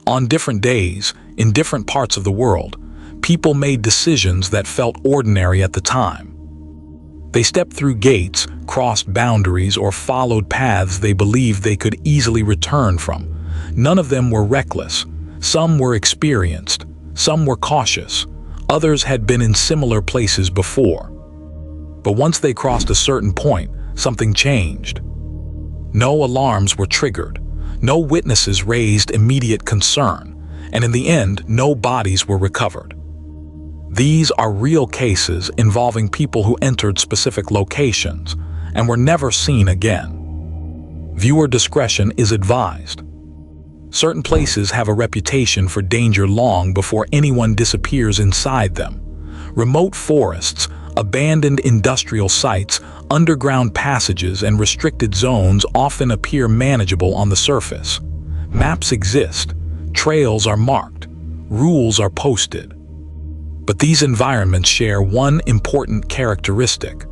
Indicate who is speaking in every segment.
Speaker 1: On different days, in different parts of the world, people made decisions that felt ordinary at the time. They stepped through gates, crossed boundaries, or followed paths they believed they could easily return from. None of them were reckless. Some were experienced. Some were cautious. Others had been in similar places before. But once they crossed a certain point, something changed. No alarms were triggered. No witnesses raised immediate concern. And in the end, no bodies were recovered. These are real cases involving people who entered specific locations and were never seen again. Viewer discretion is advised. Certain places have a reputation for danger long before anyone disappears inside them. Remote forests, abandoned industrial sites, underground passages, and restricted zones often appear manageable on the surface. Maps exist, trails are marked, rules are posted. But these environments share one important characteristic.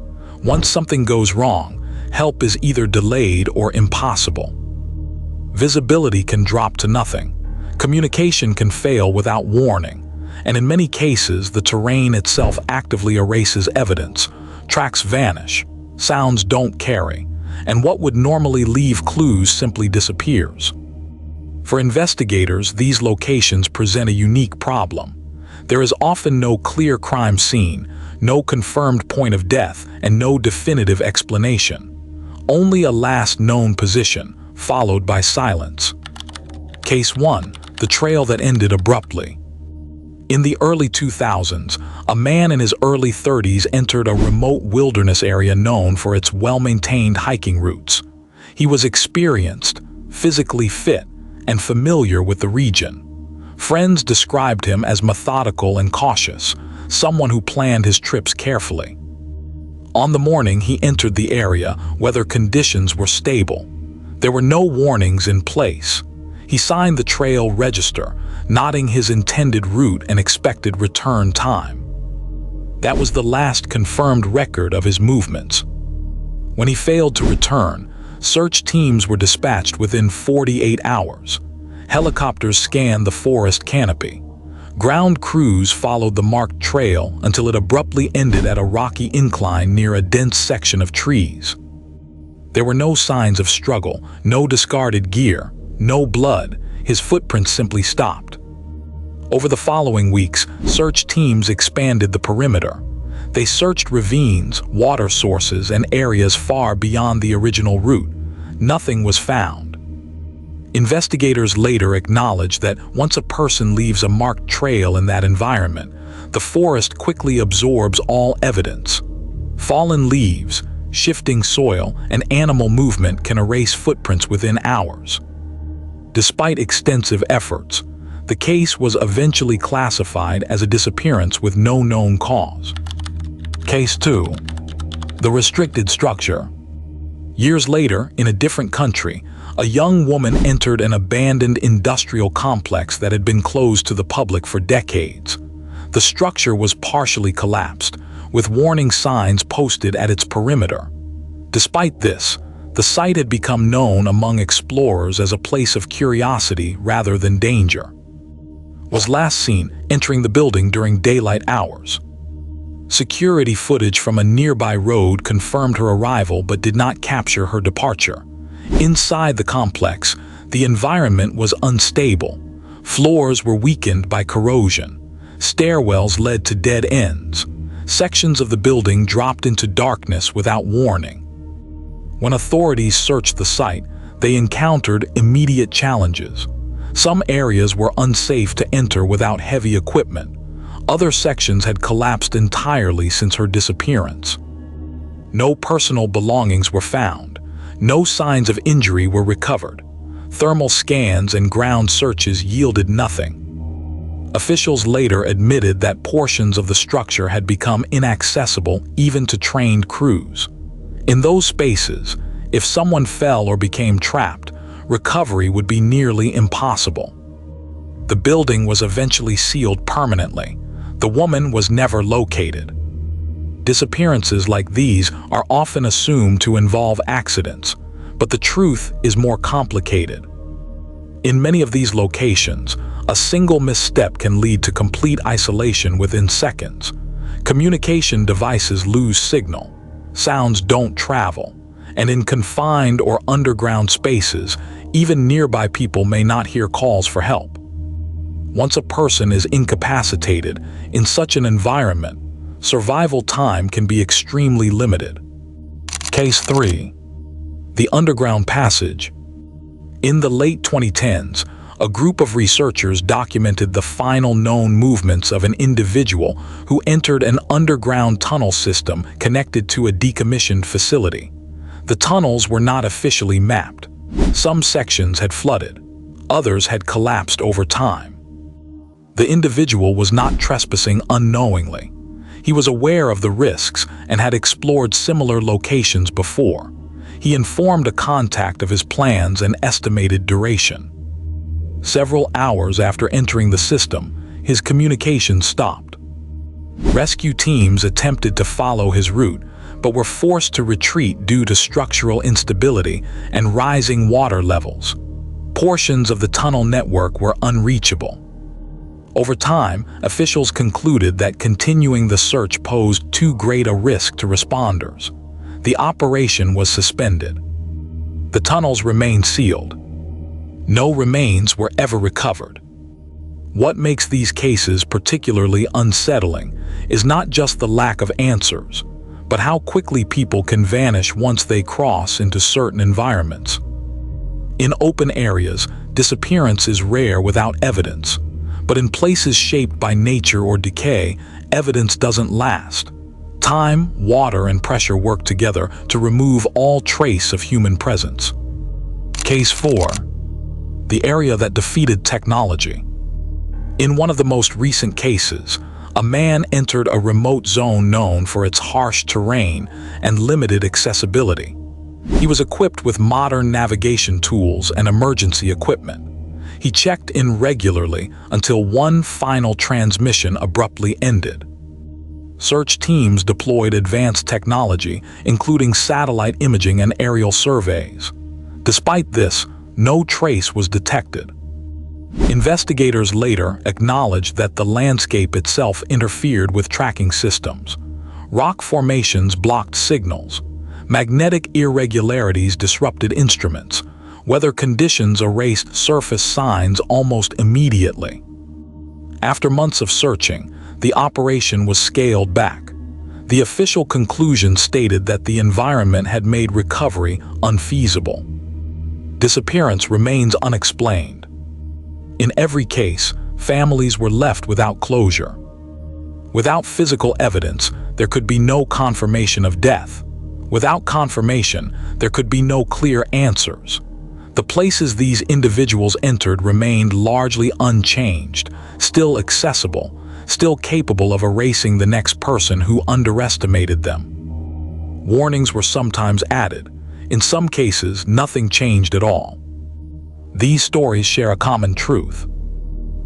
Speaker 1: Once something goes wrong, help is either delayed or impossible. Visibility can drop to nothing. Communication can fail without warning. And in many cases, the terrain itself actively erases evidence. Tracks vanish, sounds don't carry, and what would normally leave clues simply disappears. For investigators, these locations present a unique problem. There is often no clear crime scene, no confirmed point of death, and no definitive explanation. Only a last known position, followed by silence. Case 1. The trail that ended abruptly. In the early 2000s, a man in his early 30s entered a remote wilderness area known for its well-maintained hiking routes. He was experienced, physically fit, and familiar with the region. Friends described him as methodical and cautious, someone who planned his trips carefully. On the morning he entered the area, weather conditions were stable. There were no warnings in place. He signed the trail register, noting his intended route and expected return time. That was the last confirmed record of his movements. When he failed to return, search teams were dispatched within 48 hours. Helicopters scanned the forest canopy. Ground crews followed the marked trail until it abruptly ended at a rocky incline near a dense section of trees. There were no signs of struggle, no discarded gear, no blood. His footprints simply stopped. Over the following weeks, search teams expanded the perimeter. They searched ravines, water sources, and areas far beyond the original route. Nothing was found. Investigators later acknowledged that once a person leaves a marked trail in that environment, the forest quickly absorbs all evidence. Fallen leaves, shifting soil, and animal movement can erase footprints within hours. Despite extensive efforts, the case was eventually classified as a disappearance with no known cause. Case 2. The restricted structure. Years later, in a different country, a young woman entered an abandoned industrial complex that had been closed to the public for decades. The structure was partially collapsed, with warning signs posted at its perimeter. Despite this, the site had become known among explorers as a place of curiosity rather than danger. Was last seen entering the building during daylight hours. Security footage from a nearby road confirmed her arrival but did not capture her departure. Inside the complex, the environment was unstable. Floors were weakened by corrosion. Stairwells led to dead ends. Sections of the building dropped into darkness without warning. When authorities searched the site, they encountered immediate challenges. Some areas were unsafe to enter without heavy equipment. Other sections had collapsed entirely since her disappearance. No personal belongings were found. No signs of injury were recovered. Thermal scans and ground searches yielded nothing. Officials later admitted that portions of the structure had become inaccessible even to trained crews. In those spaces, if someone fell or became trapped, recovery would be nearly impossible. The building was eventually sealed permanently. The woman was never located. Disappearances like these are often assumed to involve accidents, but the truth is more complicated. In many of these locations, a single misstep can lead to complete isolation within seconds. Communication devices lose signal, sounds don't travel, and in confined or underground spaces, even nearby people may not hear calls for help. Once a person is incapacitated in such an environment, survival time can be extremely limited. Case 3. The Underground Passage. In the late 2010s, a group of researchers documented the final known movements of an individual who entered an underground tunnel system connected to a decommissioned facility. The tunnels were not officially mapped. Some sections had flooded, others had collapsed over time. The individual was not trespassing unknowingly. He was aware of the risks and had explored similar locations before. He informed a contact of his plans and estimated duration. Several hours after entering the system, his communication stopped. Rescue teams attempted to follow his route, but were forced to retreat due to structural instability and rising water levels. Portions of the tunnel network were unreachable. Over time, officials concluded that continuing the search posed too great a risk to responders. The operation was suspended. The tunnels remained sealed. No remains were ever recovered. What makes these cases particularly unsettling is not just the lack of answers, but how quickly people can vanish once they cross into certain environments. In open areas, disappearance is rare without evidence. But in places shaped by nature or decay, evidence doesn't last. Time, water, and pressure work together to remove all trace of human presence. Case 4. The Area That Defeated Technology. In one of the most recent cases, a man entered a remote zone known for its harsh terrain and limited accessibility. He was equipped with modern navigation tools and emergency equipment. He checked in regularly until one final transmission abruptly ended. Search teams deployed advanced technology, including satellite imaging and aerial surveys. Despite this, no trace was detected. Investigators later acknowledged that the landscape itself interfered with tracking systems. Rock formations blocked signals. Magnetic irregularities disrupted instruments. Weather conditions erased surface signs almost immediately. After months of searching, the operation was scaled back. The official conclusion stated that the environment had made recovery unfeasible. Disappearance remains unexplained. In every case, families were left without closure. Without physical evidence, there could be no confirmation of death. Without confirmation, there could be no clear answers. The places these individuals entered remained largely unchanged, still accessible, still capable of erasing the next person who underestimated them. Warnings were sometimes added. In some cases, nothing changed at all. These stories share a common truth.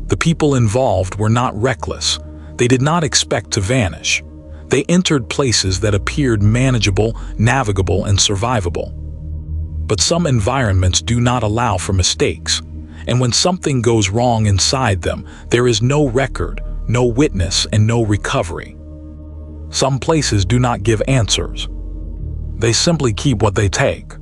Speaker 1: The people involved were not reckless. They did not expect to vanish. They entered places that appeared manageable, navigable, and survivable. But some environments do not allow for mistakes, and when something goes wrong inside them, there is no record, no witness, and no recovery. Some places do not give answers. They simply keep what they take.